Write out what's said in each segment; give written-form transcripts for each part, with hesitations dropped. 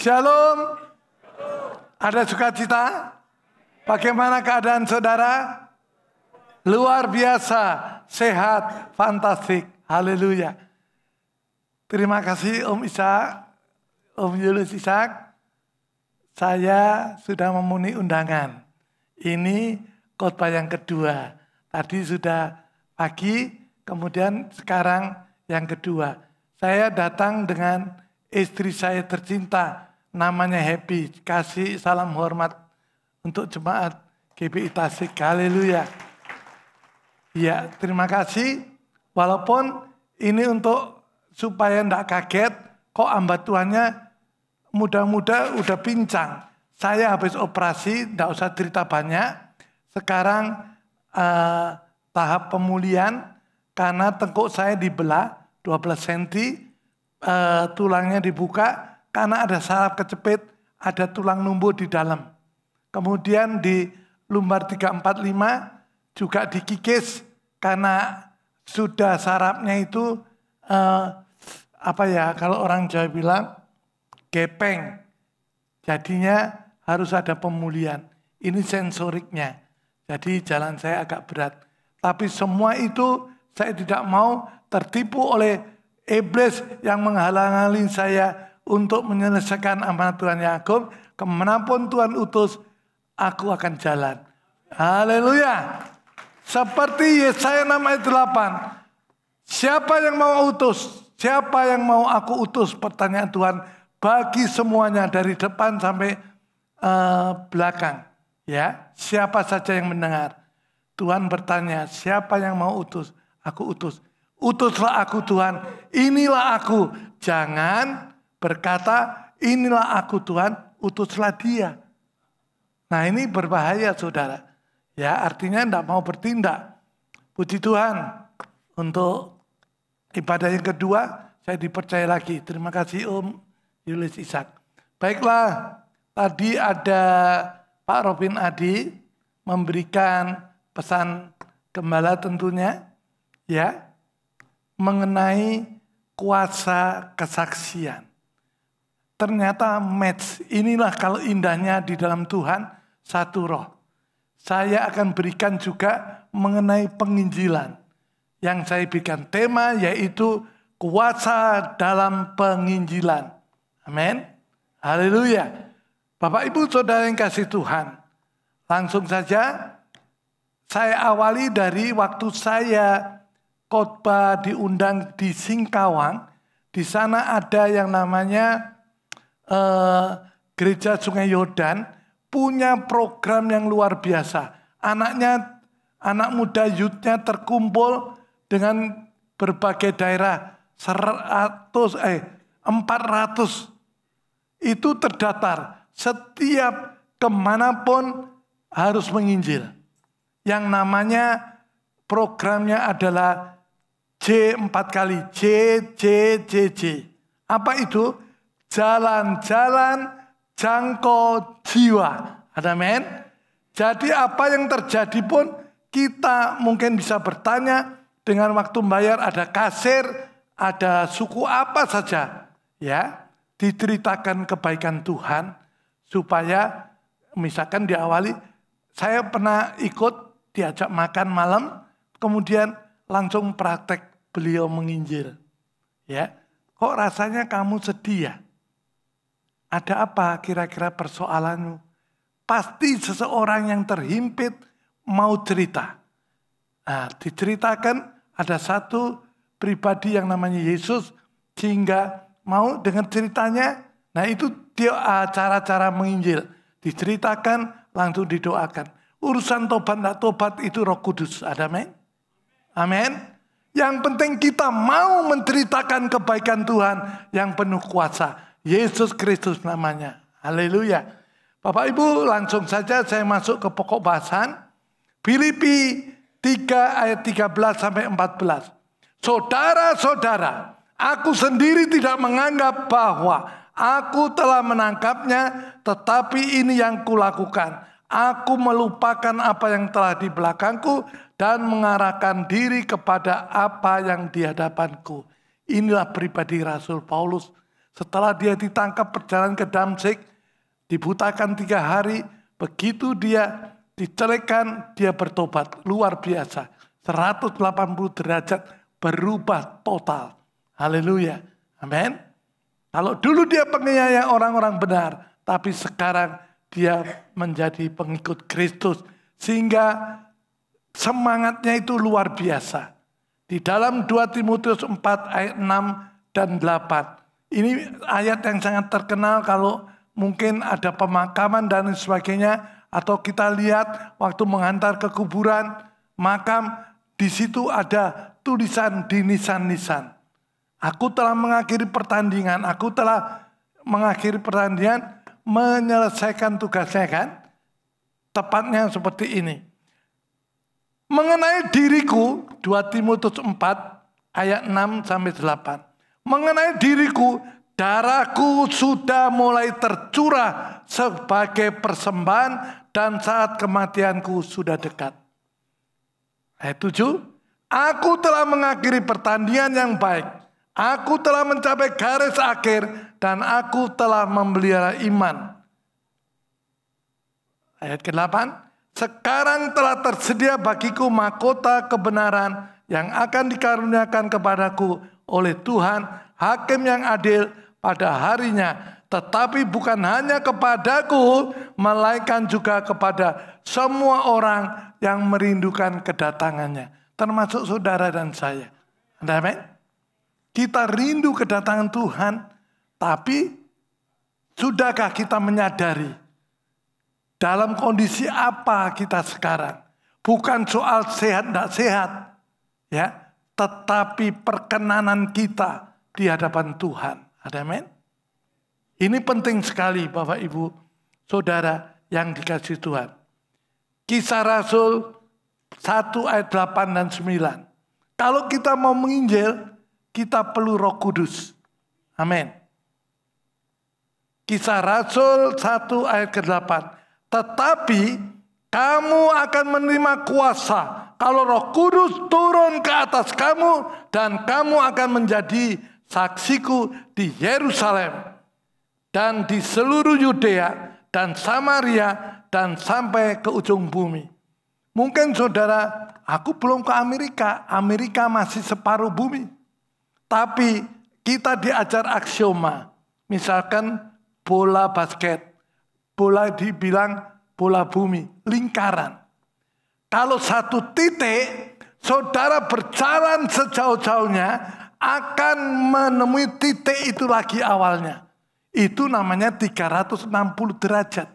Shalom. Ada sukacita? Bagaimana keadaan saudara? Luar biasa, sehat, fantastik. Haleluya. Terima kasih Om Ishak, Om Julius Ishak. Saya sudah memenuhi undangan. Ini khotbah yang kedua. Tadi sudah pagi, kemudian sekarang yang kedua. Saya datang dengan istri saya tercinta, namanya Happy. Kasih salam hormat untuk jemaat GBI Tasik. Haleluya. Ya, terima kasih. Walaupun ini untuk supaya tidak kaget, kok hamba Tuhannya muda-muda udah pincang. Saya habis operasi, tidak usah cerita banyak. Sekarang tahap pemulihan karena tengkuk saya dibelah 12 cm. Tulangnya dibuka karena ada saraf kecepit, ada tulang numbuh di dalam. Kemudian di lumbar 345 juga dikikis karena sudah sarafnya itu kalau orang Jawa bilang gepeng. Jadinya harus ada pemulihan. Ini sensoriknya. Jadi jalan saya agak berat. Tapi semua itu saya tidak mau tertipu oleh iblis yang menghalang-halangi saya untuk menyelesaikan amanat Tuhan yang agung. Kemanapun Tuhan utus, aku akan jalan. Haleluya. Seperti Yesaya 6 ayat 8. Siapa yang mau utus? Siapa yang mau aku utus? Pertanyaan Tuhan bagi semuanya dari depan sampai belakang. Ya, siapa saja yang mendengar. Tuhan bertanya, siapa yang mau utus? Aku utus. Utuslah aku Tuhan, inilah aku. Jangan berkata, inilah aku Tuhan, utuslah dia. Nah ini berbahaya saudara. Ya artinya tidak mau bertindak. Puji Tuhan. Untuk ibadah yang kedua, saya dipercaya lagi. Terima kasih Om Julius Ishak. Baiklah, tadi ada Pak Robin Adi memberikan pesan gembala tentunya. Ya. Mengenai kuasa kesaksian. Ternyata match, inilah kalau indahnya di dalam Tuhan, satu roh. Saya akan berikan juga mengenai penginjilan. Yang saya berikan tema yaitu kuasa dalam penginjilan. Amin. Haleluya. Bapak Ibu Saudara yang kasih Tuhan. Langsung saja saya awali dari waktu saya khotbah diundang di Singkawang. Di sana ada yang namanya Gereja Sungai Yordan punya program yang luar biasa. Anak muda youth-nya terkumpul dengan berbagai daerah 400 itu terdaftar. Setiap kemanapun harus menginjil. Yang namanya programnya adalah J4 kali. J. Apa itu? Jalan-jalan jangkau jiwa. Amin. Jadi apa yang terjadi pun kita mungkin bisa bertanya dengan waktu membayar ada kasir, ada suku apa saja. Ya, diceritakan kebaikan Tuhan supaya misalkan diawali saya pernah ikut diajak makan malam. Kemudian langsung praktek beliau menginjil. Ya, kok rasanya kamu sedih ya? Ada apa kira-kira persoalanmu? Pasti seseorang yang terhimpit mau cerita. Nah, diceritakan ada satu pribadi yang namanya Yesus sehingga mau dengar ceritanya. Nah, itu dia cara-cara menginjil. Diceritakan langsung didoakan. Urusan tobat tidak tobat itu Roh Kudus. Ada amin? Amin. Yang penting kita mau menceritakan kebaikan Tuhan yang penuh kuasa. Yesus Kristus namanya. Haleluya. Bapak Ibu langsung saja saya masuk ke pokok bahasan. Filipi 3 ayat 13 sampai 14. Saudara-saudara, aku sendiri tidak menganggap bahwa aku telah menangkapnya, tetapi ini yang kulakukan. Aku melupakan apa yang telah di belakangku dan mengarahkan diri kepada apa yang di hadapanku. Inilah pribadi Rasul Paulus. Setelah dia ditangkap perjalanan ke Damsyik, dibutakan 3 hari, begitu dia dicelekan, dia bertobat. Luar biasa. 180 derajat berubah total. Haleluya. Amin. Kalau dulu dia penganiaya orang-orang benar, tapi sekarang dia menjadi pengikut Kristus. Sehingga semangatnya itu luar biasa. Di dalam 2 Timotius 4 ayat 6 dan 8. Ini ayat yang sangat terkenal kalau mungkin ada pemakaman dan sebagainya. Atau kita lihat waktu menghantar ke kuburan makam, di situ ada tulisan di nisan-nisan. Aku telah mengakhiri pertandingan, menyelesaikan tugasnya kan. Tepatnya seperti ini. Mengenai diriku, 2 Timotius 4 ayat 6 sampai 8. Mengenai diriku, darahku sudah mulai tercurah sebagai persembahan dan saat kematianku sudah dekat. Ayat 7. Aku telah mengakhiri pertandingan yang baik. Aku telah mencapai garis akhir dan aku telah memelihara iman. Ayat ke-8. Sekarang telah tersedia bagiku mahkota kebenaran yang akan dikaruniakan kepadaku oleh Tuhan, hakim yang adil pada harinya. Tetapi bukan hanya kepadaku, melainkan juga kepada semua orang yang merindukan kedatangannya. Termasuk saudara dan saya. Amin. Kita rindu kedatangan Tuhan, tapi sudahkah kita menyadari dalam kondisi apa kita sekarang? Bukan soal sehat tidak sehat, ya, tetapi perkenanan kita di hadapan Tuhan. Amin. Ini penting sekali Bapak Ibu, Saudara yang dikasihi Tuhan. Kisah Rasul 1 ayat 8 dan 9. Kalau kita mau menginjil, kita perlu Roh Kudus. Amin. Kisah Rasul 1 ayat ke-8. Tetapi kamu akan menerima kuasa kalau Roh Kudus turun ke atas kamu, dan kamu akan menjadi saksiku di Yerusalem dan di seluruh Yudea dan Samaria dan sampai ke ujung bumi. Mungkin saudara, aku belum ke Amerika. Amerika masih separuh bumi. Tapi kita diajar aksioma. Misalkan bola basket. Bola dibilang bola bumi, lingkaran. Kalau satu titik, saudara berjalan sejauh-jauhnya akan menemui titik itu lagi awalnya. Itu namanya 360 derajat.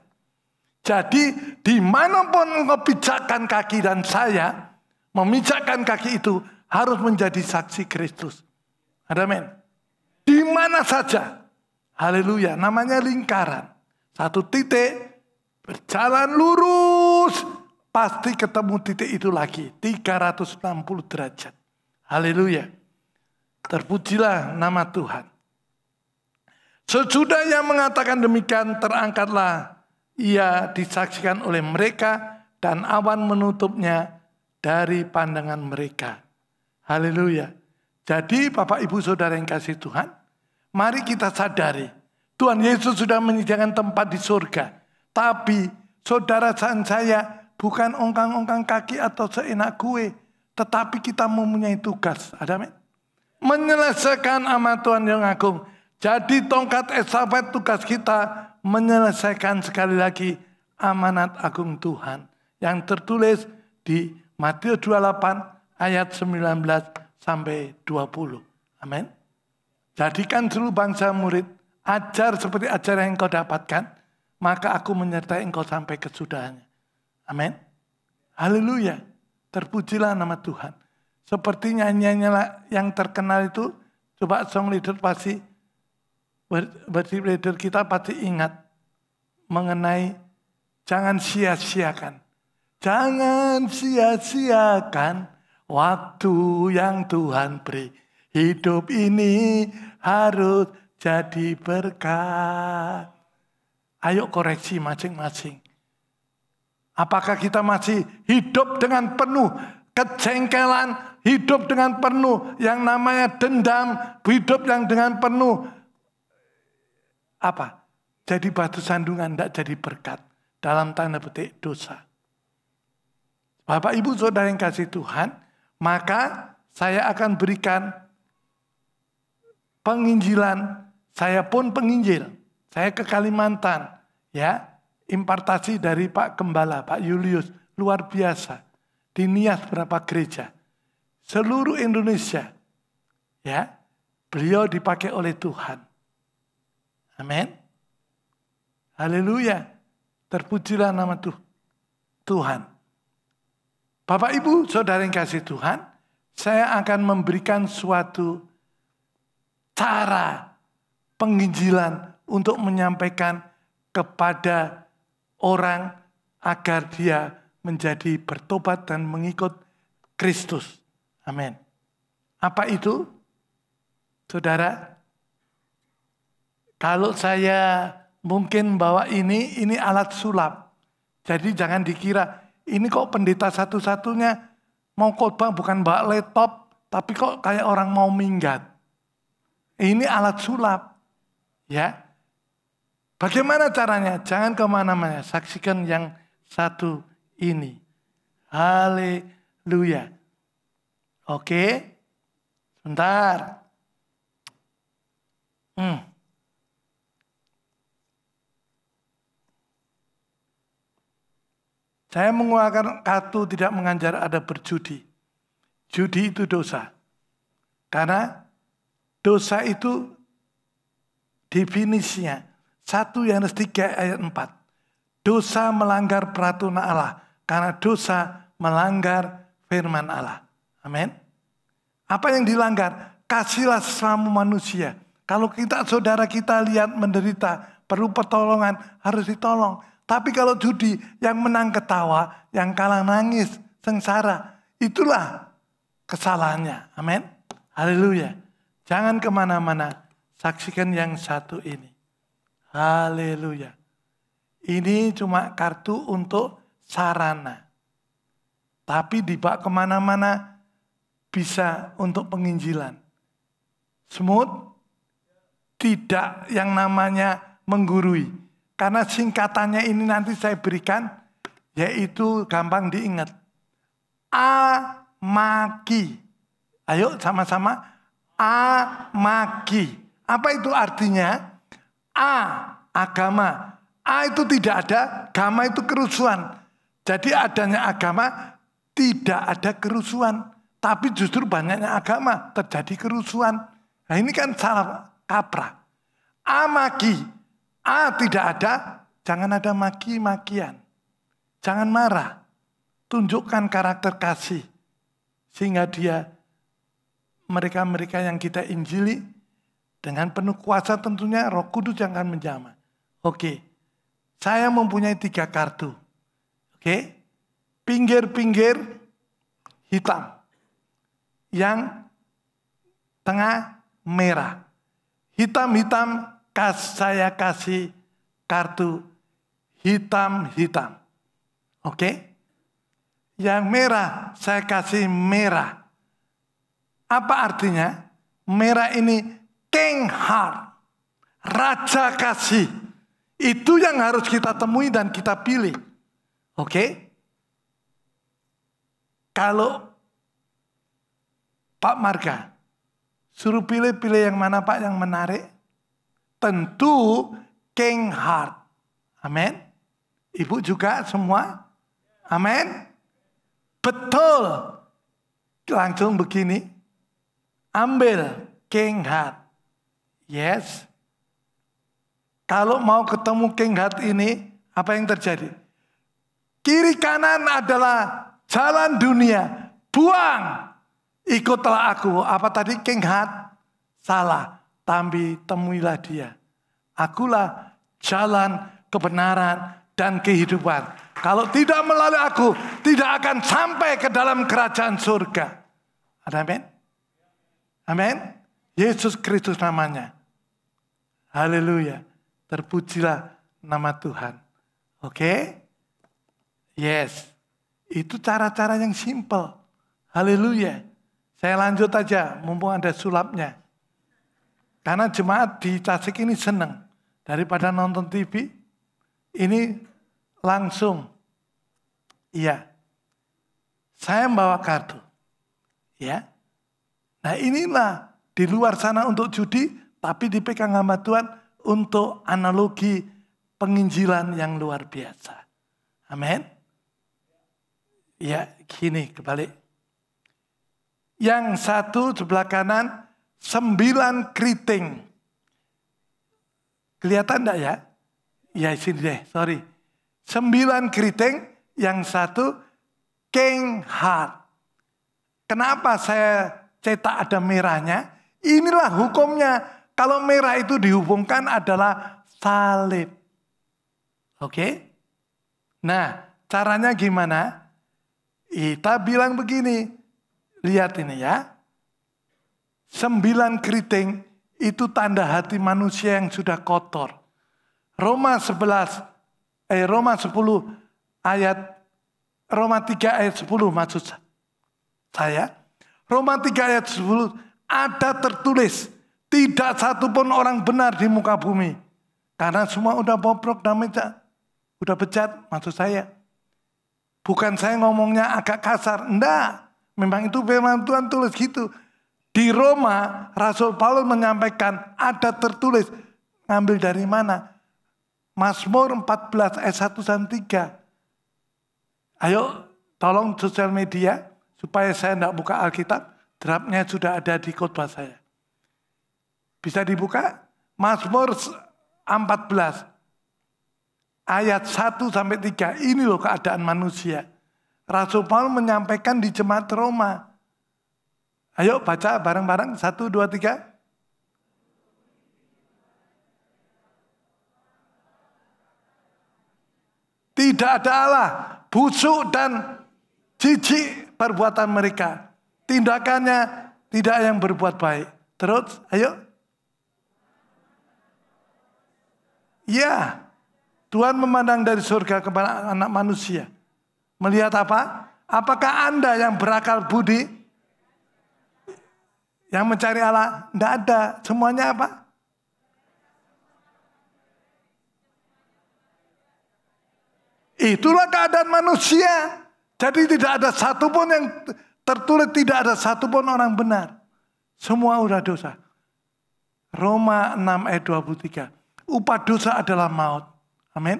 Jadi dimanapun engkau pijakkan kaki dan saya, memijakkan kaki itu harus menjadi saksi Kristus. Amin. Di mana saja. Haleluya. Namanya lingkaran. Satu titik, berjalan lurus, pasti ketemu titik itu lagi. 360 derajat. Haleluya. Terpujilah nama Tuhan. Sesudah ia mengatakan demikian, terangkatlah ia disaksikan oleh mereka dan awan menutupnya dari pandangan mereka. Haleluya. Jadi Bapak Ibu Saudara yang kasih Tuhan, mari kita sadari Tuhan Yesus sudah menyediakan tempat di surga. Tapi saudara dan saya bukan ongkang-ongkang kaki atau seenak kue. Tetapi kita mempunyai tugas. Amin. Menyelesaikan amat Tuhan yang agung. Jadi tongkat estafet tugas kita menyelesaikan sekali lagi amanat agung Tuhan. Yang tertulis di Matius 28 ayat 19 sampai 20. Amin. Jadikan seluruh bangsa murid. Ajar seperti ajaran yang engkau dapatkan, maka aku menyertai engkau sampai kesudahannya. Amin. Haleluya. Terpujilah nama Tuhan. Seperti nyanyiannya yang terkenal itu, coba song leader pasti, worship leader kita pasti ingat mengenai jangan sia-siakan. Jangan sia-siakan waktu yang Tuhan beri. Hidup ini harus jadi berkat. Ayo koreksi masing-masing. Apakah kita masih hidup dengan penuh kejengkelan, hidup dengan penuh yang namanya dendam, hidup yang dengan penuh apa? Jadi batu sandungan, tidak jadi berkat. Dalam tanda petik dosa. Bapak Ibu Saudara yang kasih Tuhan, maka saya akan berikan penginjilan. Saya pun penginjil. Saya ke Kalimantan, ya, impartasi dari Pak Gembala, Pak Julius, luar biasa. Di Nias berapa gereja. Seluruh Indonesia, ya, beliau dipakai oleh Tuhan. Amin. Haleluya. Terpujilah nama Tuhan. Bapak Ibu Saudara yang kasih Tuhan, saya akan memberikan suatu cara penginjilan untuk menyampaikan kepada orang agar dia menjadi bertobat dan mengikut Kristus. Amin. Apa itu? Saudara, kalau saya mungkin bawa ini alat sulap. Jadi jangan dikira, ini kok pendeta satu-satunya mau khotbah bukan bawa laptop, tapi kok kayak orang mau minggat. Ini alat sulap. Ya. Bagaimana caranya? Jangan kemana-mana. Saksikan yang satu ini. Haleluya. Oke. Sebentar. Saya mengeluarkan kartu tidak mengajar ada berjudi. Judi itu dosa. Karena dosa itu definisinya 1 Yohanes 3 ayat 4. Dosa melanggar peraturan Allah. Karena dosa melanggar firman Allah. Amin. Apa yang dilanggar? Kasihlah sesama manusia. Kalau saudara kita lihat menderita, perlu pertolongan, harus ditolong. Tapi kalau judi, yang menang ketawa, yang kalah nangis, sengsara. Itulah kesalahannya. Amin. Haleluya. Jangan kemana-mana. Saksikan yang satu ini. Haleluya. Ini cuma kartu untuk sarana. Tapi dibawa kemana-mana bisa untuk penginjilan. Smooth. Tidak yang namanya menggurui. Karena singkatannya ini nanti saya berikan, yaitu gampang diingat. Amagi. Ayo sama-sama. Amagi. Apa itu artinya? Agama. A itu tidak ada, agama itu kerusuhan. Jadi adanya agama, tidak ada kerusuhan. Tapi justru banyaknya agama, terjadi kerusuhan. Nah ini kan salah kaprah. Amagi. A tidak ada, jangan ada maki-makian. Jangan marah. Tunjukkan karakter kasih. Sehingga mereka-mereka yang kita injili, dengan penuh kuasa tentunya Roh Kudus yang akan menjamah. Oke, saya mempunyai 3 kartu. Oke, pinggir-pinggir hitam. Yang tengah merah. Hitam-hitam saya kasih kartu hitam-hitam. Oke? Yang merah saya kasih merah. Apa artinya? Merah ini King Heart. Raja kasih. Itu yang harus kita temui dan kita pilih. Oke? Kalau Pak Marga suruh pilih yang mana Pak yang menarik? Tentu King Heart. Amin. Ibu juga semua? Amin. Betul. Langsung begini. Ambil King Heart. Yes. Kalau mau ketemu King Heart ini, apa yang terjadi? Kiri kanan adalah jalan dunia. Buang. Ikutlah aku. Apa tadi King Heart? Salah. Tapi temuilah dia. Akulah jalan kebenaran dan kehidupan. Kalau tidak melalui aku, tidak akan sampai ke dalam kerajaan surga. Ada amin? Amin? Yesus Kristus namanya. Haleluya. Terpujilah nama Tuhan. Oke? Yes. Itu cara-cara yang simple. Haleluya. Saya lanjut aja, mumpung ada sulapnya. Karena jemaat di Tasik ini senang. daripada nonton TV, ini langsung. Iya. Saya membawa kartu. Ya. Nah inilah di luar sana untuk judi, tapi dipegang hamba Tuhan untuk analogi penginjilan yang luar biasa. Amin. Ya, gini kebalik. Yang satu sebelah kanan 9 keriting. Kelihatan enggak ya? Ya sini deh, sorry. 9 keriting, yang satu king heart. Kenapa saya cetak ada merahnya? Inilah hukumnya. Kalau merah itu dihubungkan adalah salib. Oke? Nah, caranya gimana? Kita bilang begini. Lihat ini ya. 9 keriting itu tanda hati manusia yang sudah kotor. Roma 10 Roma 3 ayat 10 maksud saya. Roma 3 ayat 10 ada tertulis. Tidak satu pun orang benar di muka bumi. Karena semua udah bobrok dan udah bejat maksud saya. Bukan saya ngomongnya agak kasar. Enggak. Memang itu firman Tuhan tulis gitu. Di Roma Rasul Paulus menyampaikan ada tertulis. Ngambil dari mana? Mazmur 14 ayat 1 dan 3. Ayo tolong sosial media. Supaya saya tidak buka Alkitab. Draftnya sudah ada di khotbah saya. Bisa dibuka? Mazmur 14. Ayat 1 sampai 3. Ini loh keadaan manusia. Rasul Paulus menyampaikan di jemaat Roma. Ayo baca bareng-bareng. 1, 2, 3. Tidak ada Allah. Busuk dan jijik perbuatan mereka. Tindakannya tidak yang berbuat baik. Terus, ayo. Ya, Tuhan memandang dari surga kepada anak manusia. Melihat apa? Apakah Anda yang berakal budi? Yang mencari Allah? Tidak ada. Semuanya apa? Itulah keadaan manusia. Jadi tidak ada satupun yang tertulis, tidak ada satupun orang benar. Semua udah dosa. Roma 6 ayat 23. Upah dosa adalah maut. Amin.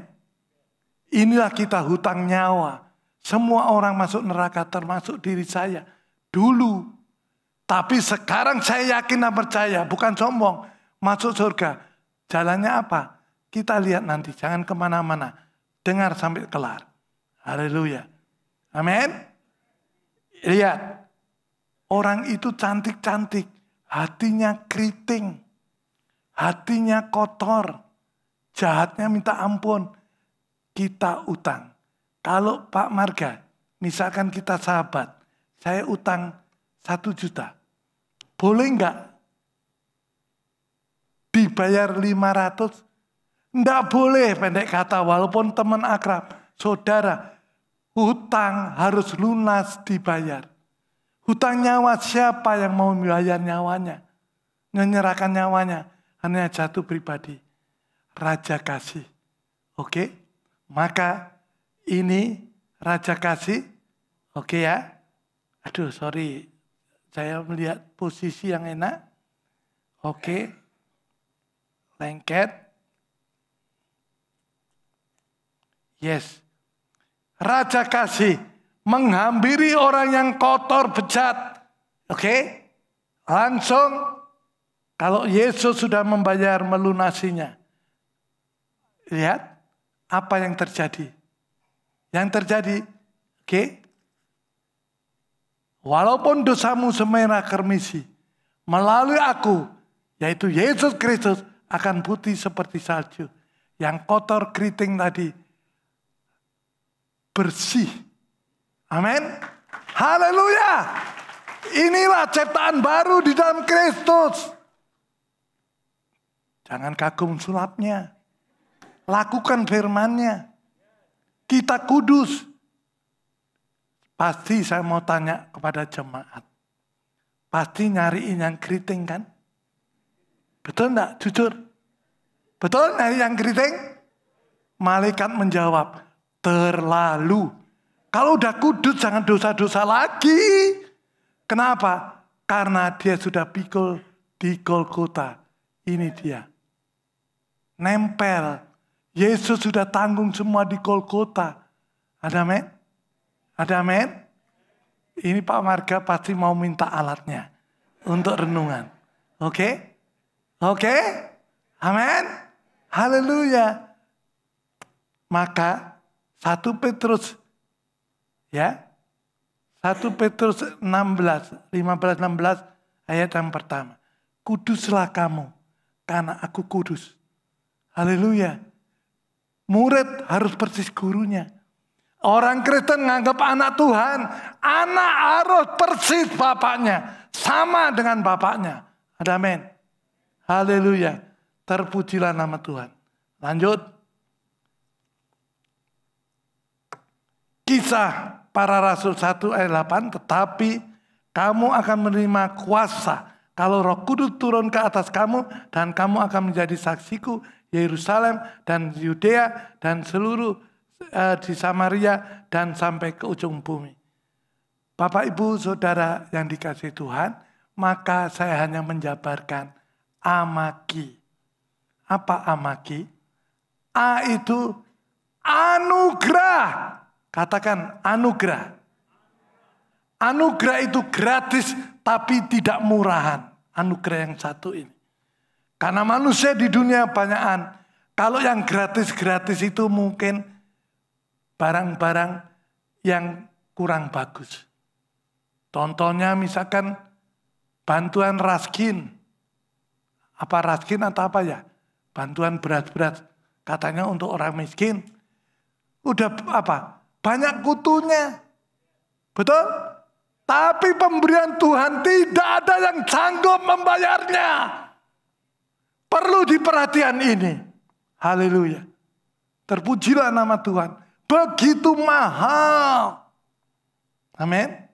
Inilah kita hutang nyawa. Semua orang masuk neraka termasuk diri saya. Dulu. Tapi sekarang saya yakin dan percaya. Bukan sombong. Masuk surga. Jalannya apa? Kita lihat nanti. Jangan kemana-mana. Dengar sampai kelar. Haleluya. Amin. Lihat. Orang itu cantik-cantik. Hatinya keriting. Hatinya kotor. Jahatnya minta ampun. Kita utang. Kalau Pak Marga, misalkan kita sahabat. Saya utang 1 juta. Boleh enggak dibayar 500? Enggak boleh, pendek kata. Walaupun teman akrab. Saudara, hutang harus lunas dibayar. Hutang nyawa, siapa yang mau membayar nyawanya? Menyerahkan nyawanya. Hanya jatuh pribadi. Raja kasih. Oke? Maka ini Raja kasih. Oke ya? Aduh sorry. Saya melihat posisi yang enak. Oke. Lengket. Yes. Raja kasih. Menghampiri orang yang kotor bejat. Oke? Langsung. Kalau Yesus sudah membayar melunasinya. Lihat apa yang terjadi. Yang terjadi, oke? Walaupun dosamu semerah kermisi, melalui aku, yaitu Yesus Kristus, akan putih seperti salju. Yang kotor keriting tadi, bersih. Amin. Haleluya. Inilah ciptaan baru di dalam Kristus. Jangan kagum sulapnya. Lakukan firman-Nya. Kita kudus. Pasti saya mau tanya kepada jemaat. Pasti nyariin yang keriting kan? Betul enggak? Jujur. Betul? Nah, yang keriting? Malaikat menjawab, terlalu. Kalau udah kudus jangan dosa-dosa lagi. Kenapa? Karena dia sudah pikul di Golgota. Ini dia. Nempel. Yesus sudah tanggung semua di Golgota. Ada amin? Ada amin? Ini Pak Marga pasti mau minta alatnya untuk renungan. Oke? Oke? Amin? Haleluya. Maka 1 Petrus 16 ayat yang pertama. Kuduslah kamu karena aku kudus. Haleluya. Murid harus persis gurunya. Orang Kristen menganggap anak Tuhan, anak harus persis bapaknya, sama dengan bapaknya. Ada amin. Haleluya. Terpujilah nama Tuhan. Lanjut. Kisah para Rasul 1 ayat 8, tetapi kamu akan menerima kuasa kalau Roh Kudus turun ke atas kamu dan kamu akan menjadi saksiku Yerusalem dan Yudea dan seluruh di Samaria dan sampai ke ujung bumi. Bapak Ibu Saudara yang dikasihi Tuhan, maka saya hanya menjabarkan amaki. Apa amaki? A itu anugerah. Katakan anugerah. Anugerah itu gratis tapi tidak murahan. Anugerah yang satu ini. Karena manusia di dunia banyakan. Kalau yang gratis-gratis itu mungkin barang-barang yang kurang bagus. Contohnya misalkan bantuan raskin. Apa raskin atau apa ya? Bantuan beras-beras. Katanya untuk orang miskin. Udah apa? Banyak kutunya. Betul? Tapi pemberian Tuhan tidak ada yang sanggup membayarnya. Perlu diperhatian ini. Haleluya. Terpujilah nama Tuhan. Begitu mahal. Amin.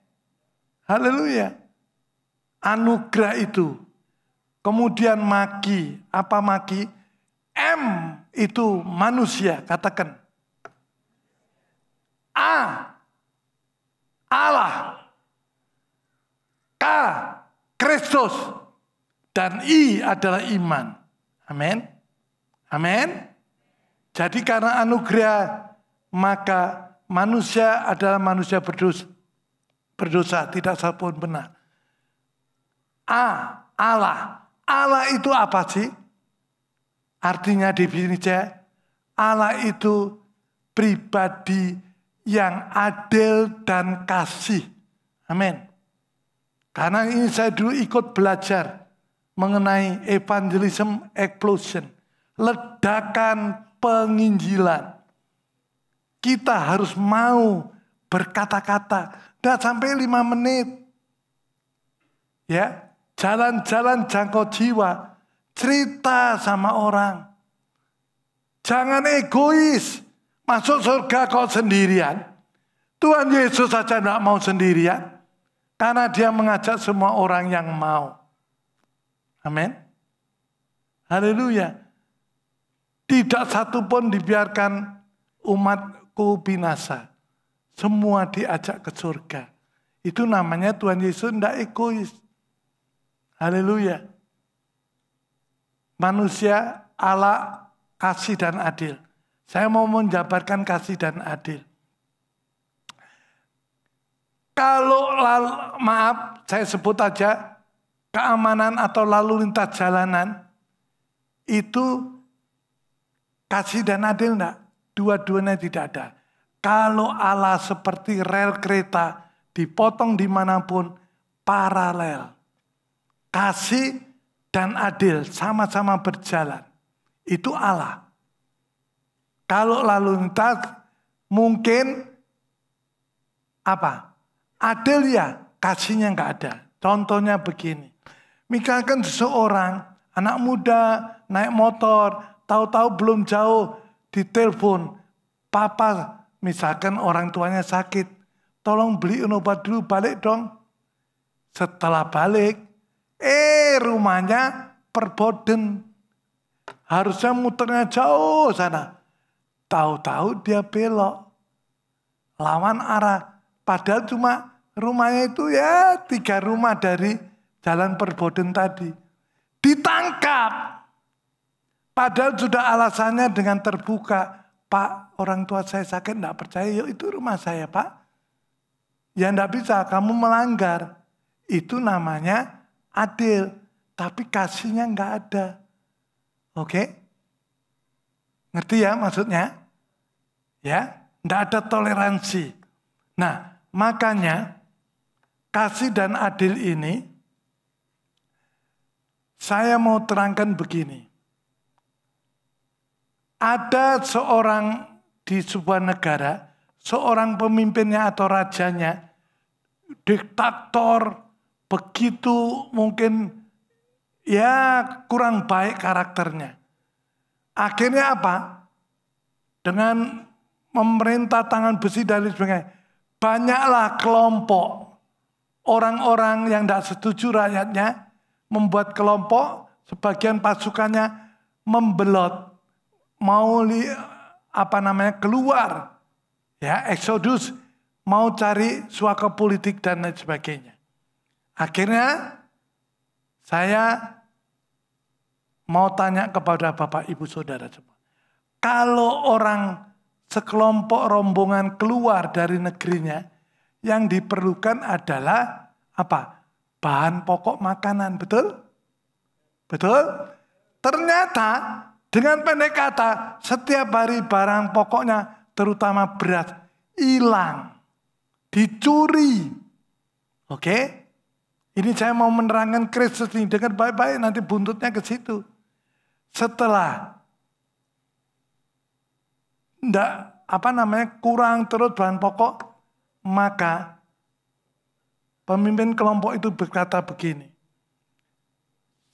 Haleluya. Anugerah itu. Kemudian maki. Apa maki? M itu manusia. Katakan. A. Allah. K. Kristus. Dan I adalah iman. Amin. Amin. Jadi karena anugerah, maka manusia adalah manusia berdosa. Tidak satupun benar. A. Allah. Allah itu apa sih? Artinya definisinya, Allah itu pribadi yang adil dan kasih. Amin. Karena ini saya dulu ikut belajar mengenai evangelism explosion. Ledakan penginjilan. Kita harus mau berkata-kata. Dan sampai 5 menit. Ya, jalan-jalan jangkau jiwa. Cerita sama orang. Jangan egois. Masuk surga kau sendirian. Tuhan Yesus saja tidak mau sendirian. Karena dia mengajak semua orang yang mau. Amin. Haleluya. Tidak satu pun dibiarkan umatku binasa. Semua diajak ke surga. Itu namanya Tuhan Yesus tidak egois. Haleluya. Manusia Allah kasih dan adil. Saya mau menjabarkan kasih dan adil. Kalau maaf, saya sebut aja keamanan atau lalu lintas jalanan itu kasih dan adil enggak? Dua-duanya tidak ada. Kalau Allah seperti rel kereta dipotong dimanapun paralel. Kasih dan adil sama-sama berjalan. Itu Allah. Kalau lalu lintas mungkin apa? Adil ya, kasihnya enggak ada. Contohnya begini. Misalkan seseorang, anak muda naik motor, tahu-tahu belum jauh ditelepon. Papa, misalkan orang tuanya sakit, tolong beliin obat dulu, balik dong. Setelah balik, rumahnya perboden. Harusnya muternya jauh sana. Tahu-tahu dia belok. Lawan arah. Padahal cuma rumahnya itu ya 3 rumah dari jalan Perboden tadi. Ditangkap. Padahal sudah alasannya dengan terbuka. Pak, orang tua saya sakit, enggak percaya. Yuk, itu rumah saya, Pak. Ya enggak bisa, kamu melanggar. Itu namanya adil. Tapi kasihnya enggak ada. Oke? Ngerti ya maksudnya? Ya, enggak ada toleransi. Nah, makanya kasih dan adil ini saya mau terangkan begini. Ada seorang di sebuah negara, seorang pemimpinnya atau rajanya, diktator, begitu mungkin ya kurang baik karakternya. Akhirnya apa? Dengan memerintah tangan besi dan sebagainya, banyaklah kelompok orang-orang yang tidak setuju rakyatnya membuat kelompok, sebagian pasukannya membelot, mau keluar, ya eksodus, mau cari suaka politik dan lain sebagainya. Akhirnya saya mau tanya kepada Bapak Ibu Saudara semua. Kalau orang sekelompok rombongan keluar dari negerinya, yang diperlukan adalah apa? Bahan pokok makanan, betul? Betul? Ternyata dengan pendek kata, setiap hari barang pokoknya, terutama beras, hilang, dicuri. Oke? Ini saya mau menerangkan Kristus ini dengan baik-baik, nanti buntutnya ke situ. Setelah kurang terus bahan pokok, maka pemimpin kelompok itu berkata begini,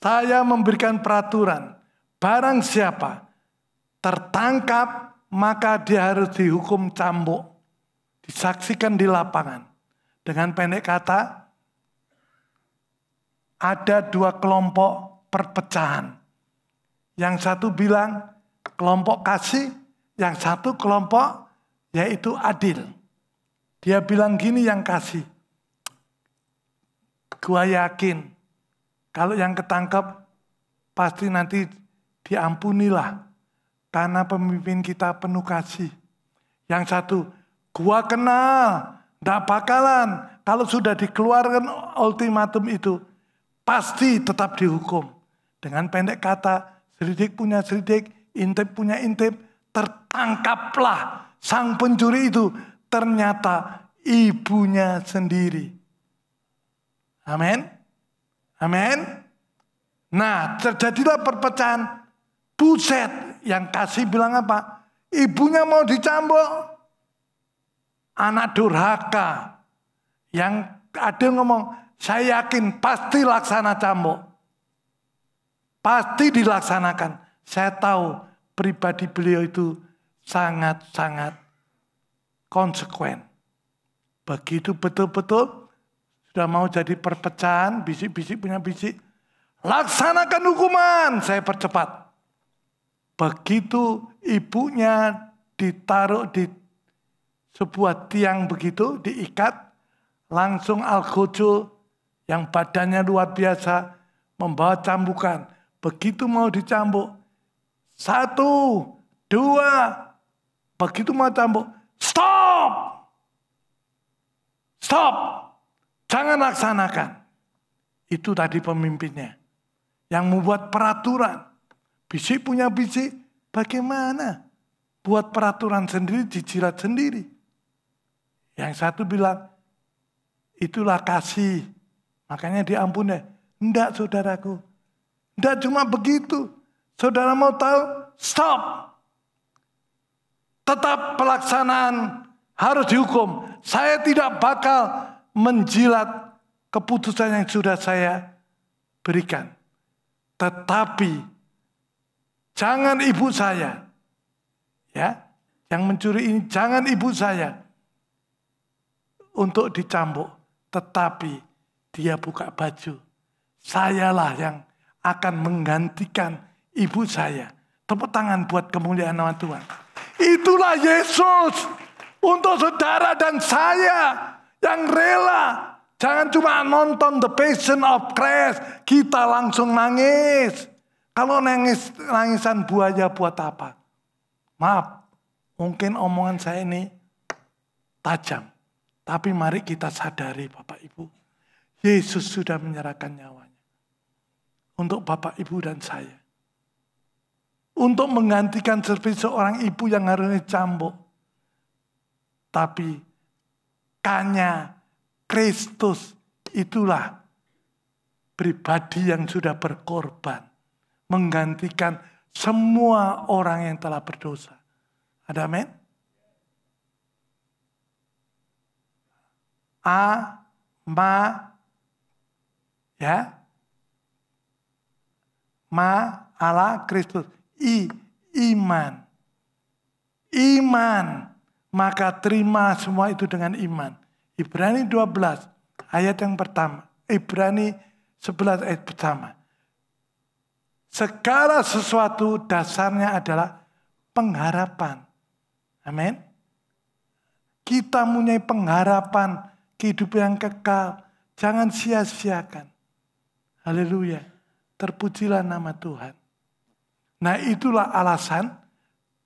saya memberikan peraturan, barang siapa tertangkap maka dia harus dihukum cambuk, disaksikan di lapangan. Dengan pendek kata, ada 2 kelompok perpecahan. Yang satu bilang kelompok kasih, yang satu kelompok yaitu adil. Dia bilang gini yang kasih, gua yakin kalau yang ketangkep pasti nanti diampunilah karena pemimpin kita penuh kasih. Yang satu, gua kenal, nggak bakalan kalau sudah dikeluarkan ultimatum itu pasti tetap dihukum. Dengan pendek kata, selidik punya selidik, intip punya intip, tertangkaplah sang pencuri itu, ternyata ibunya sendiri. Amin. Amin. Nah, terjadilah perpecahan. Buset, yang kasih bilang apa? Ibunya mau dicambuk. Anak durhaka. Yang ada ngomong, saya yakin pasti laksana cambuk. Pasti dilaksanakan. Saya tahu pribadi beliau itu sangat-sangat konsekuen. Begitu betul-betul sudah mau jadi perpecahan, bisik-bisik punya bisik. Laksanakan hukuman, saya percepat. Begitu ibunya ditaruh di sebuah tiang begitu, diikat, langsung Al-Ghujul yang badannya luar biasa membawa cambukan. Begitu mau dicambuk, 1, 2, begitu mau cambuk, stop! Stop! Jangan laksanakan. Itu tadi pemimpinnya. Yang membuat peraturan. Bisik punya bisik, bagaimana? Buat peraturan sendiri, dijilat sendiri. Yang satu bilang, itulah kasih. Makanya diampuni. Enggak saudaraku. Enggak cuma begitu. Saudara mau tahu? Stop. Tetap pelaksanaan harus dihukum. Saya tidak bakal menjilat keputusan yang sudah saya berikan. Tetapi jangan ibu saya, ya, yang mencuri ini jangan ibu saya untuk dicambuk, tetapi dia buka baju. Sayalah yang akan menggantikan ibu saya. Tepuk tangan buat kemuliaan nama Tuhan. Itulah Yesus untuk saudara dan saya yang rela. Jangan cuma nonton The Passion of Christ, kita langsung nangis. Kalau nangisan buaya buat apa? Maaf, mungkin omongan saya ini tajam. Tapi mari kita sadari Bapak Ibu, Yesus sudah menyerahkan nyawanya untuk Bapak Ibu dan saya. Untuk menggantikan seperti seorang ibu yang harusnya cambuk. Tapi kanya Kristus itulah pribadi yang sudah berkorban. Menggantikan semua orang yang telah berdosa. Ada amin? Allah Kristus. Iman. Maka terima semua itu dengan iman. Ibrani 12 ayat yang pertama. Ibrani 11 ayat pertama. Segala sesuatu dasarnya adalah pengharapan. Amin. Kita mempunyai pengharapan kehidupan yang kekal. Jangan sia-siakan. Haleluya. Terpujilah nama Tuhan. Nah itulah alasan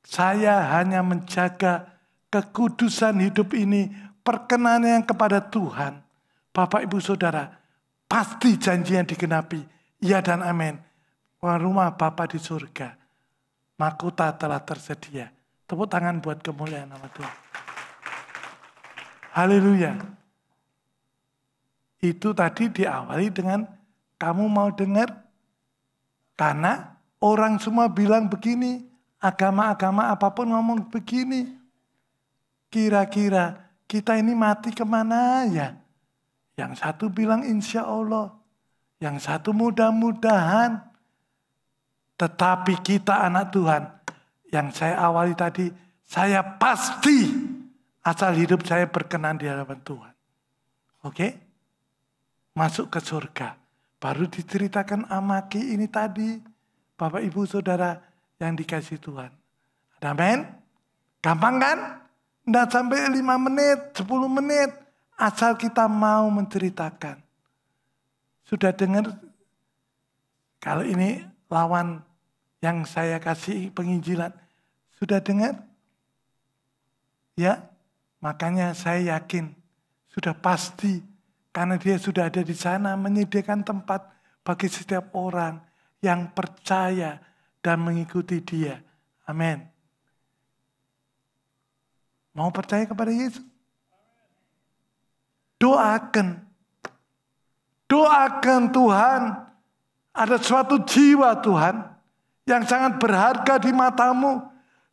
saya hanya menjaga kekudusan hidup ini, perkenanan kepada Tuhan. Bapak Ibu Saudara, pasti janjinya digenapi. Ya dan amin. Rumah Bapa di surga, mahkota telah tersedia. Tepuk tangan buat kemuliaan nama Tuhan. Haleluya. Itu tadi diawali dengan kamu mau dengar? Karena orang semua bilang begini, agama-agama apapun ngomong begini. Kira-kira kita ini mati kemana ya? Yang satu bilang insya Allah. Yang satu mudah-mudahan. Tetapi kita anak Tuhan. Yang saya awali tadi, saya pasti asal hidup saya berkenan di hadapan Tuhan. Oke? Masuk ke surga. Baru diceritakan Amaki ini tadi. Bapak Ibu Saudara yang dikasih Tuhan. Amin? Gampang kan? Tidak sampai 5 menit, 10 menit. Asal kita mau menceritakan. Sudah dengar? Kalau ini lawan yang saya kasih penginjilan. Sudah dengar? Ya? Makanya saya yakin. Sudah pasti. Karena dia sudah ada di sana menyediakan tempat bagi setiap orang yang percaya dan mengikuti dia. Amin. Mau percaya kepada Yesus? Doakan. Doakan Tuhan. Ada suatu jiwa Tuhan yang sangat berharga di matamu.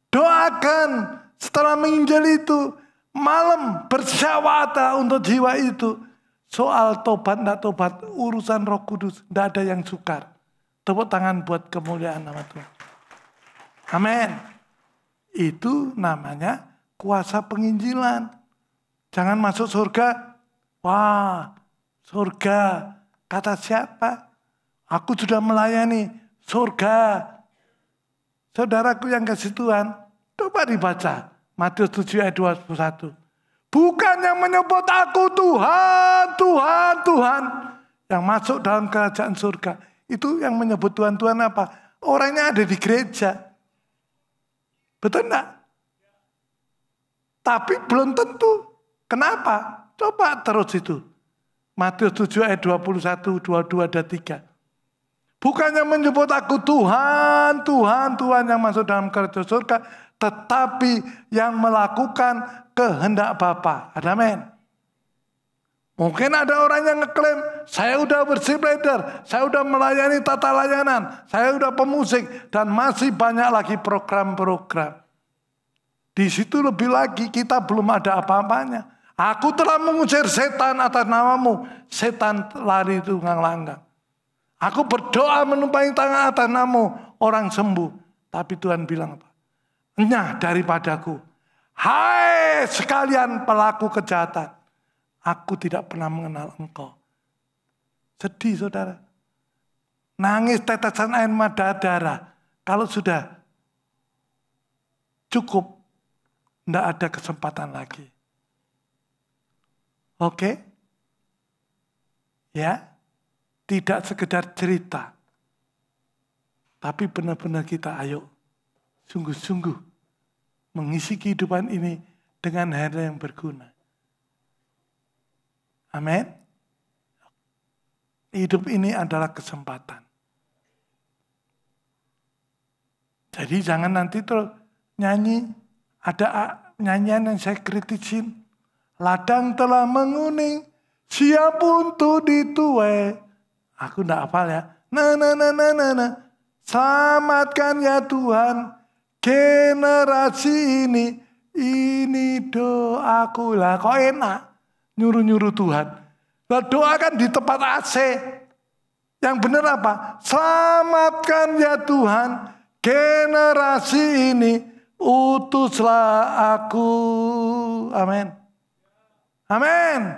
Doakan setelah menginjil itu. Malam bersyawarah untuk jiwa itu. Soal tobat, tidak tobat, urusan Roh Kudus, tidak ada yang sukar. Tepuk tangan buat kemuliaan nama Tuhan. Amin. Itu namanya kuasa penginjilan. Jangan masuk surga. Wah, surga. Kata siapa? Aku sudah melayani surga. Saudaraku yang kasih Tuhan, coba dibaca. Matius 7 ayat 21. Bukan yang menyebut aku Tuhan, Tuhan, Tuhan. Yang masuk dalam kerajaan surga. Itu yang menyebut Tuhan, Tuhan apa? Orangnya ada di gereja. Betul enggak? Tapi belum tentu. Kenapa? Coba terus itu. Matius 7 ayat 21, 22, dan 3. Bukan yang menyebut aku Tuhan, Tuhan, Tuhan yang masuk dalam kerajaan surga. Tetapi yang melakukan kehendak Bapa. Amin. Mungkin ada orang yang ngeklaim, saya udah bersih leader, saya udah melayani tata layanan, saya udah pemusik, dan masih banyak lagi program-program. Di situ lebih lagi kita belum ada apa-apanya. Aku telah mengusir setan atas namamu, setan lari tunggang-langgang. Aku berdoa menumpangi tangan atas namamu, orang sembuh. Tapi Tuhan bilang apa? Enyah daripadaku. Hai sekalian pelaku kejahatan. Aku tidak pernah mengenal engkau. Sedih saudara. Nangis tetesan air mata darah. Kalau sudah cukup. Tidak ada kesempatan lagi. Oke? Ya, tidak sekedar cerita. Tapi benar-benar kita ayo sungguh-sungguh mengisi kehidupan ini dengan hal yang berguna. Amin. Hidup ini adalah kesempatan. Jadi jangan nanti tuh nyanyi, ada nyanyian yang saya kritisin. Ladang telah menguning, siap untuk dituai. Aku enggak hafal ya. Nah. Selamatkan ya Tuhan, generasi ini doaku. Lah kok enak, nyuruh-nyuruh Tuhan. Lah doa kan di tempat AC. Yang benar apa? Selamatkan ya Tuhan, generasi ini, utuslah aku. Amin. Amin.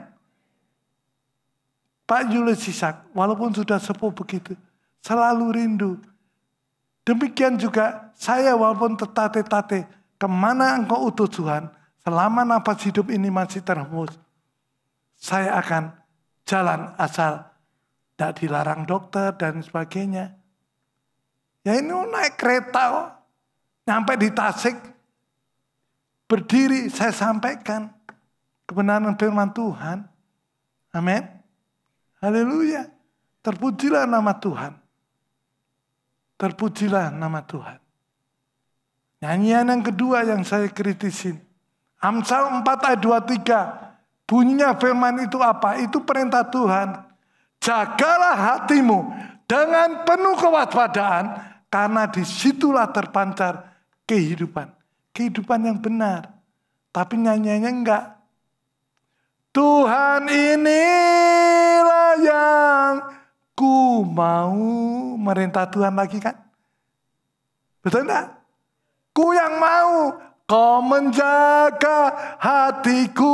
Pak Julius Sisak, walaupun sudah sepuh begitu, selalu rindu. Demikian juga saya walaupun tertate-tate, kemana engkau utus Tuhan, selama nafas hidup ini masih terhembus, saya akan jalan asal tidak dilarang dokter dan sebagainya. Ya ini naik kereta kok, nyampe di Tasik, berdiri saya sampaikan kebenaran firman Tuhan. Amin. Haleluya. Terpujilah nama Tuhan. Terpujilah nama Tuhan. Nyanyian yang kedua yang saya kritisin. Amsal 4 ayat 23. Bunyinya firman itu apa? Itu perintah Tuhan. Jagalah hatimu dengan penuh kewaspadaan, karena disitulah terpancar kehidupan. Kehidupan yang benar. Tapi nyanyiannya enggak. Tuhan inilah yang ku mau. Merintah Tuhan lagi kan? Betul enggak? Ku yang mau. Kau menjaga hatiku,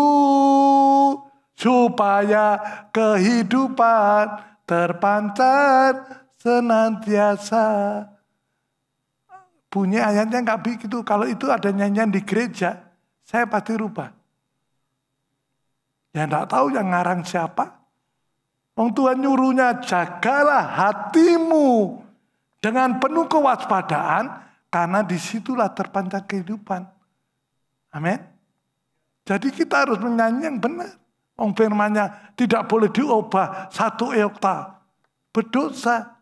supaya kehidupan terpancar senantiasa. Bunyi ayatnya enggak begitu. Kalau itu ada nyanyian di gereja, saya pasti rubah. Ya enggak tahu yang ngarang siapa. Tuhan nyuruhnya, jagalah hatimu dengan penuh kewaspadaan, karena disitulah terpancar kehidupan. Amin. Jadi kita harus menyanyi yang benar. Firman-Nya tidak boleh diubah 1 oktav. Berdosa.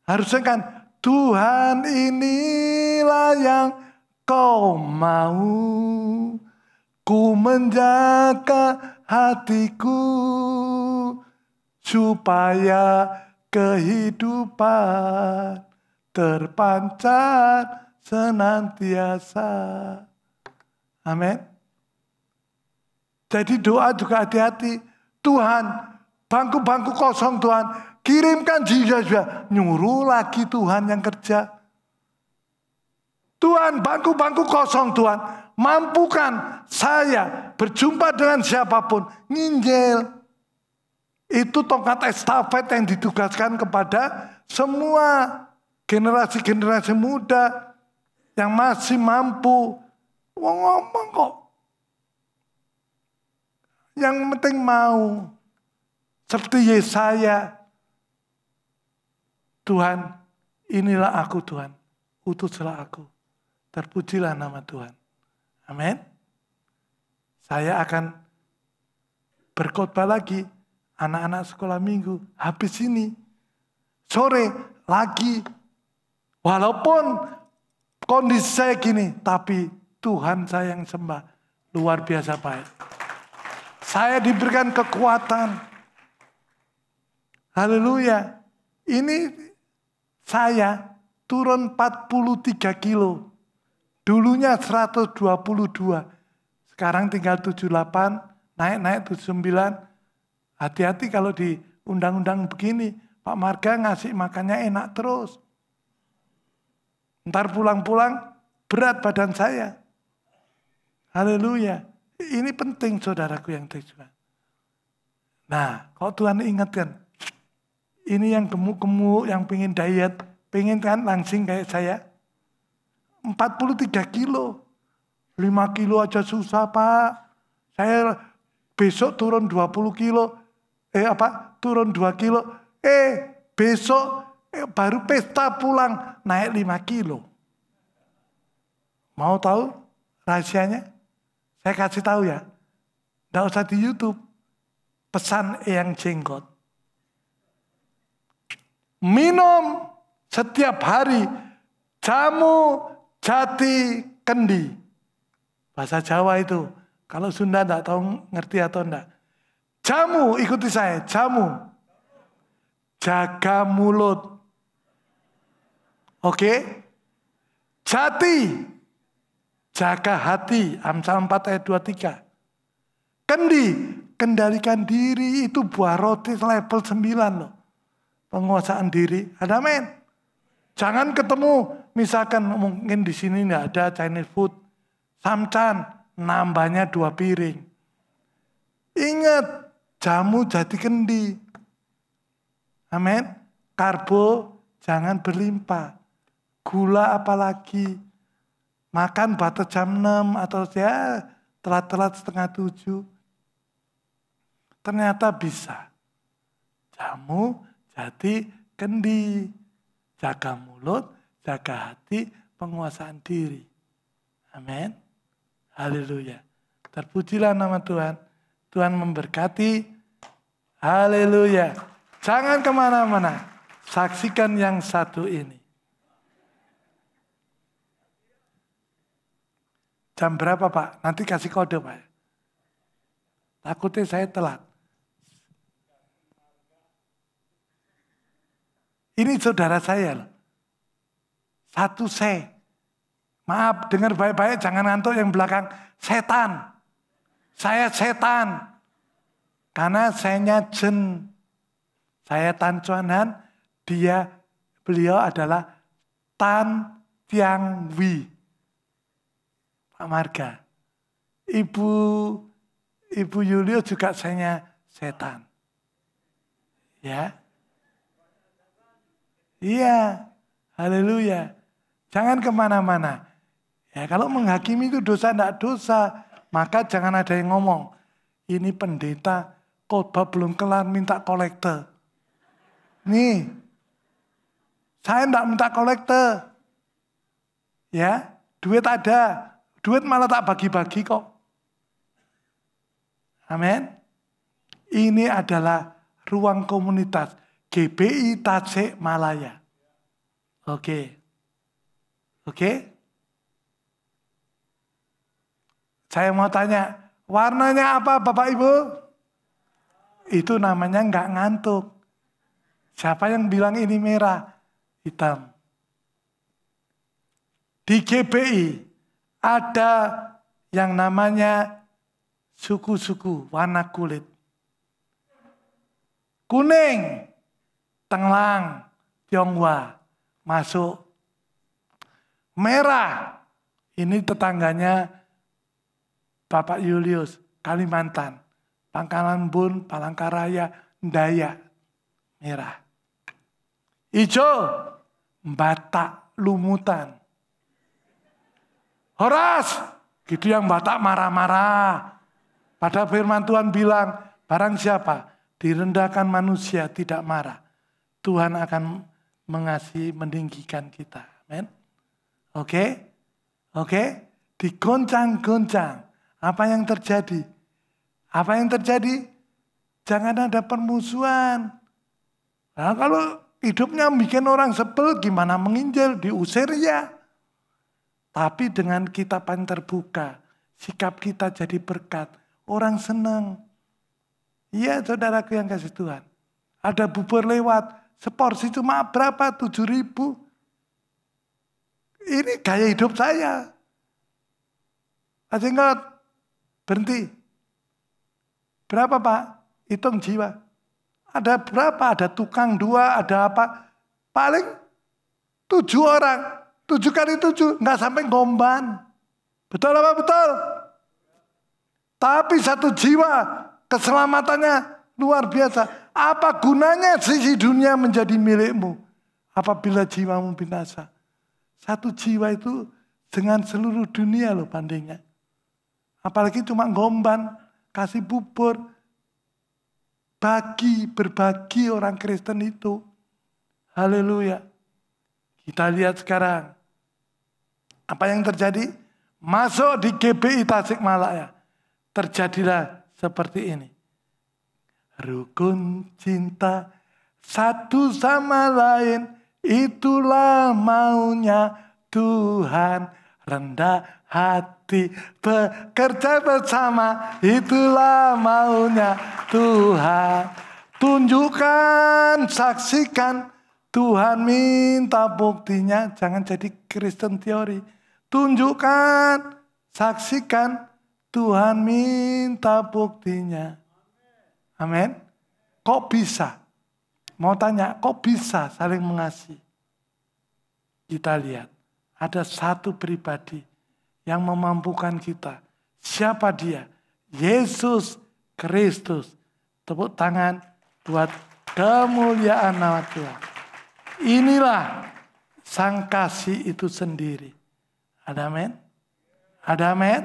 Harusnya kan, Tuhan inilah yang kau mau. Ku menjaga hatiku, supaya kehidupan terpancar senantiasa. Amin. Jadi doa juga hati-hati. Tuhan, bangku-bangku kosong Tuhan, kirimkan jiwa-jiwa. Nyuruh lagi Tuhan yang kerja. Tuhan, bangku-bangku kosong Tuhan, mampukan saya berjumpa dengan siapapun. Nginjil. Itu tongkat estafet yang ditugaskan kepada semua generasi-generasi muda yang masih mampu. Ngomong kok. Yang penting mau. Seperti Yesaya. Tuhan, inilah aku Tuhan. Utuslah aku. Terpujilah nama Tuhan. Amin. Saya akan berkhotbah lagi. Anak-anak sekolah minggu. Habis ini. Sore lagi. Walaupun kondisi saya gini. Tapi Tuhan saya yang sembah. Luar biasa baik. Saya diberikan kekuatan. Haleluya. Ini saya turun 43 kilo. Dulunya 122. Sekarang tinggal 78. Naik 79. Hati-hati kalau di undang-undang begini. Pak Marga ngasih makannya enak terus. Ntar pulang-pulang berat badan saya. Haleluya. Ini penting saudaraku yang terjemah. Nah, kalau Tuhan ingatkan. Ini yang gemuk-gemuk, yang pengen diet. Pengen kan langsing kayak saya. 43 kilo. 5 kilo aja susah, Pak. Saya besok turun 20 kilo. Turun 2 kilo. Besok baru pesta pulang naik 5 kilo. Mau tahu rahasianya? Saya kasih tahu ya. Nggak usah di YouTube. Pesan Eyang Jenggot. Minum setiap hari jamu jati kendi. Bahasa Jawa itu. Kalau Sunda enggak tahu ngerti atau enggak. Jamu, ikuti saya. Jamu. Jaga mulut. Oke? Jati. Jaga hati. Amsal 4 ayat 23. Kendi. Kendalikan diri. Itu buah roti level 9 loh. Penguasaan diri. Ada men? Jangan ketemu. Misalkan mungkin di sini enggak ada Chinese food. Samcan, nambahnya 2 piring. Ingat, jamu jati kendi. Amin. Karbo jangan berlimpah. Gula apalagi. Makan batas jam 6 atau ya telat-telat setengah 7. Ternyata bisa. Jamu jati kendi. Jaga mulut, jaga hati, penguasaan diri. Amin. Haleluya. Terpujilah nama Tuhan. Tuhan memberkati. Haleluya. Jangan kemana-mana. Saksikan yang satu ini. Jam berapa Pak? Nanti kasih kode Pak. Takutnya saya telat. Ini saudara saya loh. Satu C. Maaf, dengar baik-baik, jangan ngantuk yang belakang. Setan. Saya setan. Karena saya jen. Saya Tan Chuan-han, beliau adalah Tan Tiang Wi. Pak Marga. Ibu Yulio juga saya setan. Ya. Iya. Haleluya. Jangan kemana-mana. Ya, kalau menghakimi itu dosa, enggak dosa. Maka jangan ada yang ngomong. Ini pendeta, khotbah belum kelar, minta kolekte. Nih, saya enggak minta kolekte. Ya, duit ada. Duit malah tak bagi-bagi kok. Amin. Ini adalah ruang komunitas GBI Tasikmalaya. Oke. Saya mau tanya, warnanya apa Bapak Ibu? Itu namanya enggak ngantuk. Siapa yang bilang ini merah? Hitam. Di GBI ada yang namanya suku-suku warna kulit. Kuning, Tenglang, Tionghoa masuk. Merah, ini tetangganya Bapak Julius, Kalimantan. Pangkalan Bun, Palangkaraya, Dayak, merah. Hijau, Batak, Lumutan. Horas, gitu yang Batak marah-marah. Pada firman Tuhan bilang, barang siapa direndahkan manusia tidak marah, Tuhan akan mengasihi, meninggikan kita. Amin. Oke? Digoncang-goncang. Apa yang terjadi? Jangan ada permusuhan. Nah, kalau hidupnya bikin orang sebel, gimana menginjil? Diusir ya. Tapi dengan kita paling terbuka, sikap kita jadi berkat. Orang senang. Iya saudaraku yang kasih Tuhan. Ada bubur lewat, seporsi cuma berapa? 7.000. Ini gaya hidup saya. Masih ingat? Berhenti. Berapa Pak? Hitung jiwa. Ada berapa? Ada tukang 2, ada apa? Paling 7 orang. 7 kali 7, nggak sampai ngomban. Betul apa betul? Tapi 1 jiwa, keselamatannya luar biasa. Apa gunanya sisi dunia menjadi milikmu apabila jiwamu binasa? 1 jiwa itu dengan seluruh dunia loh bandingnya. Apalagi cuma ngomban, kasih bubur, berbagi orang Kristen itu. Haleluya. Kita lihat sekarang. Apa yang terjadi? Masuk di GBI Tasikmalaya. Terjadilah seperti ini. Rukun cinta satu sama lain, itulah maunya Tuhan. Rendah hati bekerja bersama, itulah maunya Tuhan. Tunjukkan, saksikan, Tuhan minta buktinya. Jangan jadi Kristen teori. Tunjukkan, saksikan, Tuhan minta buktinya. Amin. Kok bisa? Mau tanya, kok bisa saling mengasihi? Kita lihat, ada satu pribadi yang memampukan kita. Siapa dia? Yesus Kristus. Tepuk tangan buat kemuliaan nama Tuhan. Inilah sang kasih itu sendiri. Ada amin? Ada amin?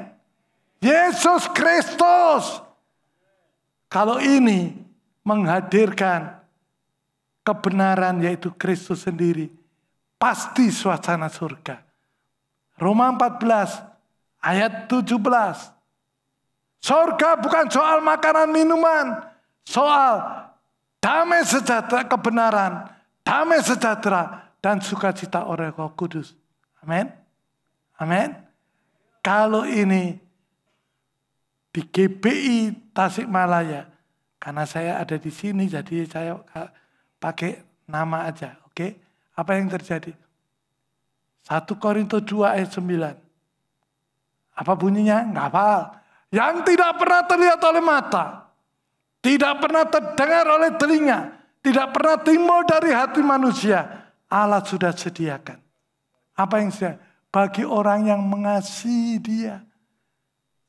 Yesus Kristus. Kalau ini menghadirkan kebenaran yaitu Kristus sendiri, pasti suasana surga. Roma 14 ayat 17. Surga bukan soal makanan minuman, soal damai sejahtera, kebenaran, damai sejahtera dan sukacita oleh Roh Kudus. Amin. Amin. Kalau ini di GBI Tasikmalaya, karena saya ada di sini jadi saya pakai nama aja, oke? Apa yang terjadi? 1 Korintus 2 ayat 9. Apa bunyinya? Enggak hafal. Yang tidak pernah terlihat oleh mata, tidak pernah terdengar oleh telinga, tidak pernah timbul dari hati manusia, Allah sudah sediakan. Apa yang sudah? Bagi orang yang mengasihi Dia.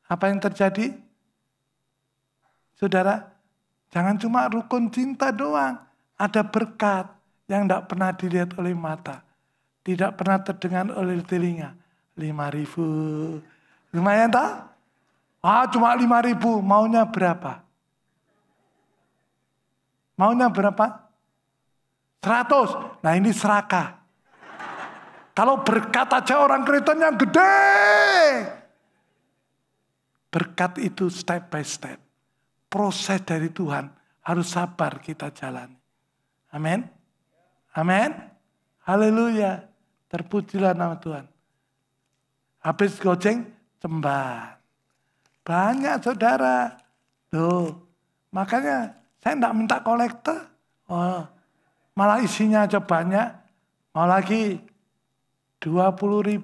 Apa yang terjadi? Saudara, jangan cuma rukun cinta doang. Ada berkat yang tidak pernah dilihat oleh mata. Tidak pernah terdengar oleh telinga. 5.000. Lumayan tak? Cuma 5.000. Maunya berapa? Maunya berapa? 100. Nah ini serakah. Kalau berkat aja orang Kristen yang gede. Berkat itu step by step. Proses dari Tuhan harus sabar kita jalani. Amin. Amin. Haleluya. Terpujilah nama Tuhan. Habis goceng, cemban. Banyak saudara. Tuh. Makanya saya tidak minta kolektor. Malah isinya aja banyak. Mau lagi 20.000.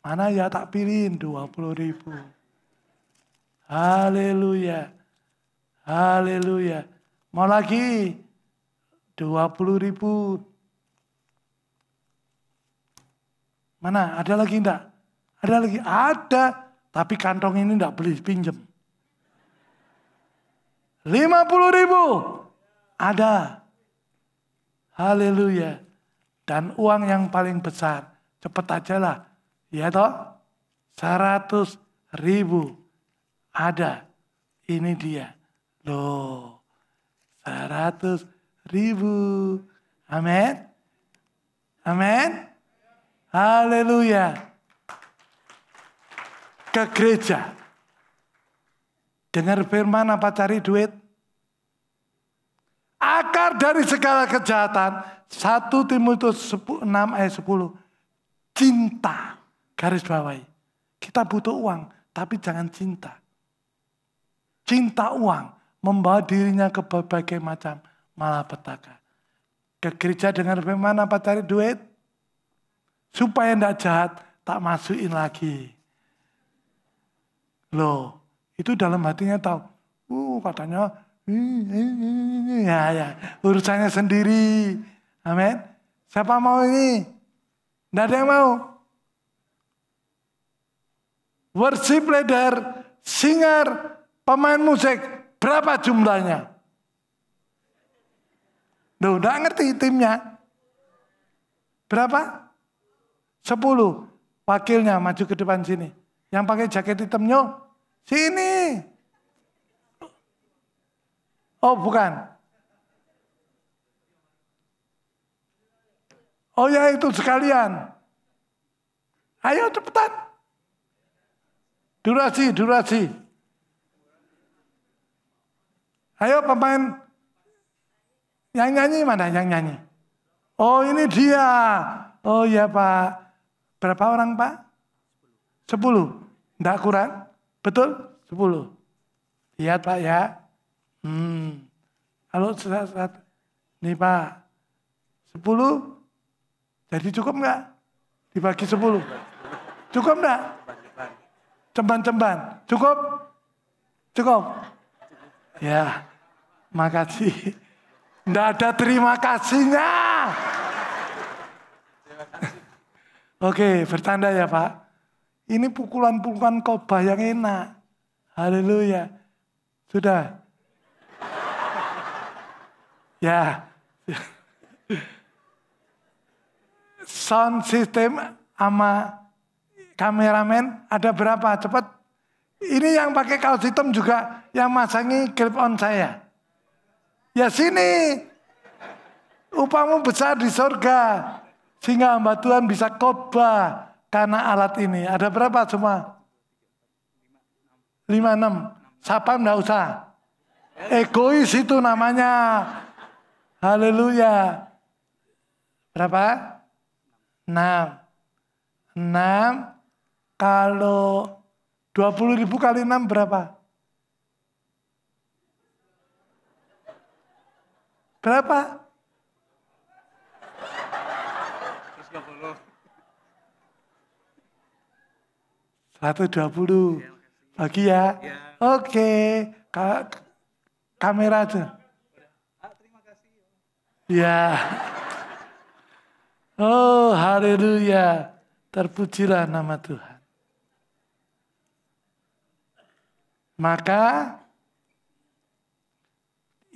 Mana ya tak pilihin 20.000. Haleluya. Haleluya. Mau lagi 20.000. Mana? Ada lagi enggak? Ada lagi? Ada. Tapi kantong ini enggak beli pinjem. 50.000. Ada. Haleluya. Dan uang yang paling besar. Cepet aja lah. Ya toh? 100.000. Ada. Ini dia. Loh. 100.000. Amin. Amin. Haleluya. Ke gereja. Dengar firman apa cari duit? Akar dari segala kejahatan. 1 Timotius 6 ayat 10. Cinta. Garis bawahi. Kita butuh uang. Tapi jangan cinta. Cinta uang. Membawa dirinya ke berbagai macam malapetaka. Ke gereja dengar firman apa cari duit? Supaya tidak jahat. Tak masukin lagi. Loh. Itu dalam hatinya tahu. Katanya. Ya. Urusannya sendiri. Amin. Siapa mau ini? Tidak ada yang mau. Worship leader, singer, pemain musik, berapa jumlahnya? Duh, udah ngerti timnya. Berapa? 10. Wakilnya maju ke depan sini. Yang pakai jaket hitamnya, sini. Oh bukan. Oh ya itu sekalian. Ayo cepetan. Durasi. Ayo pemain. Yang nyanyi mana yang nyanyi? Oh ini dia. Oh ya Pak. Berapa orang Pak? 10. Enggak kurang? Betul? 10. Lihat Pak ya. Kalau nih Pak. 10. Jadi cukup enggak? Dibagi 10. Cukup enggak? Cemban. Cukup? Ya. Makasih. Enggak ada terima kasihnya. Oke, bertanda ya Pak. Ini pukulan-pukulan khotbah yang enak. Haleluya. Sudah. Ya. Sound system sama kameramen ada berapa? Cepat. Ini yang pakai kaos hitam juga yang masangi clip on saya. Ya sini. Upamu besar di surga. Sehingga hamba Tuhan bisa khotbah karena alat ini. Ada berapa semua? 5, 6. Siapa enggak usah. Egois itu namanya. Haleluya. Berapa? 6. Kalau 20.000 kali 6 berapa? Berapa? 120. Bagi ya. Oke. Kamera aja. Terima kasih. Ya. Oh, haleluya. Terpujilah nama Tuhan. Maka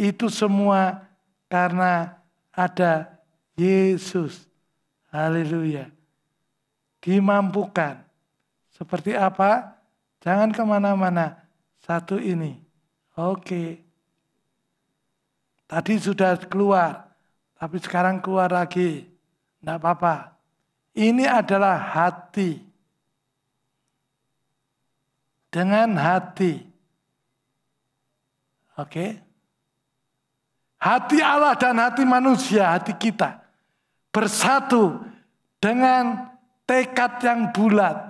itu semua karena ada Yesus. Haleluya. Dimampukan. Seperti apa? Jangan kemana-mana. Satu ini. Oke. Tadi sudah keluar. Tapi sekarang keluar lagi. Tidak apa-apa. Ini adalah hati. Dengan hati. Oke. Hati Allah dan hati manusia, hati kita. Bersatu dengan tekad yang bulat.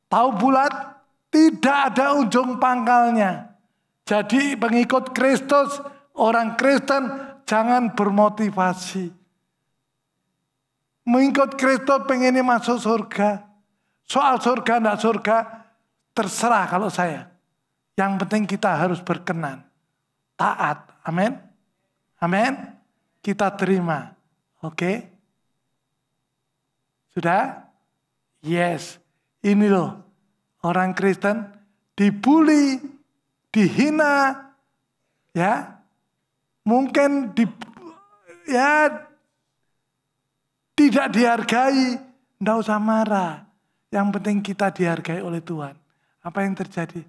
Tahu bulat? Tidak ada ujung pangkalnya. Jadi pengikut Kristus, orang Kristen jangan bermotivasi. Mengikut Kristus pengennya masuk surga. Soal surga enggak surga, terserah kalau saya. Yang penting kita harus berkenan. Taat. Amin. Amin. Kita terima. Oke. Sudah? Yes. Ini loh. Orang Kristen dibully, dihina, ya. Mungkin tidak dihargai, enggak usah marah. Yang penting kita dihargai oleh Tuhan. Apa yang terjadi?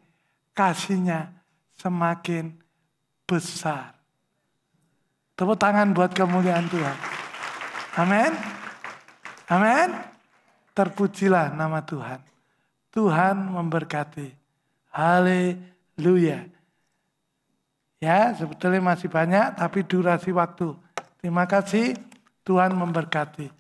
Kasihnya semakin besar. Tepuk tangan buat kemuliaan Tuhan. Amin. Amin. Terpujilah nama Tuhan. Tuhan memberkati. Haleluya. Ya, sebetulnya masih banyak, tapi durasi waktu. Terima kasih. Tuhan memberkati.